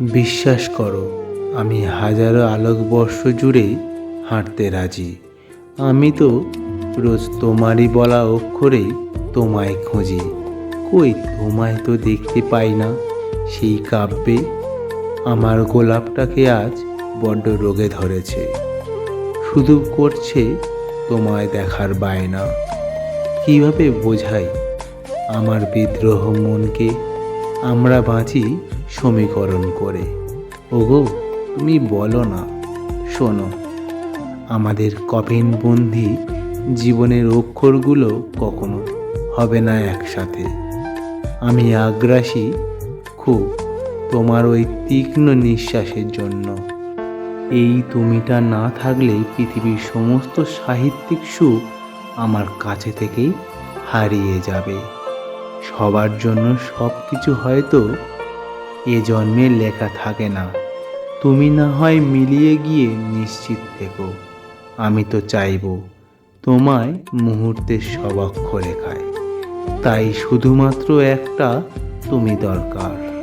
বিশ্বাস করো, আমি হাজারো আলোকবর্ষ জুড়ে হাঁটতে রাজি। আমি তো রোজ তোমারই বলা অক্ষরেই তোমায় খুঁজি। কই তোমায় তো দেখতে পাই না সেই কাব্যে। আমার গোলাপটাকে আজ বড্ড রোগে ধরেছে, শুধু করছে তোমায় দেখার বায়না। কিভাবে বোঝাই আমার বিদ্রোহ মনকে? আমরা বাঁচি সমীকরণ করে। ওগো, তুমি বলো না, শোনো, আমাদের কফিনবন্দি জীবনের অক্ষরগুলো কখনো হবে না একসাথে। আমি আগ্রাসী খুব তোমার ওই তীক্ষ্ণ নিঃশ্বাসের জন্য। এই তুমিটা না থাকলে পৃথিবীর সমস্ত সাহিত্যিক সুখ আমার কাছে থেকেই হারিয়ে যাবে। সবার জন্য সব কিছু হয়তো এ জন্মে লেখা থাকে না। তুমি না হয় মিলিয়ে গিয়ে নিশ্চিত থেকো। আমি তো চাইবো তোমায় মুহূর্তের সব অক্ষরেখায়। তাই শুধুমাত্র একটা তুমি দরকার।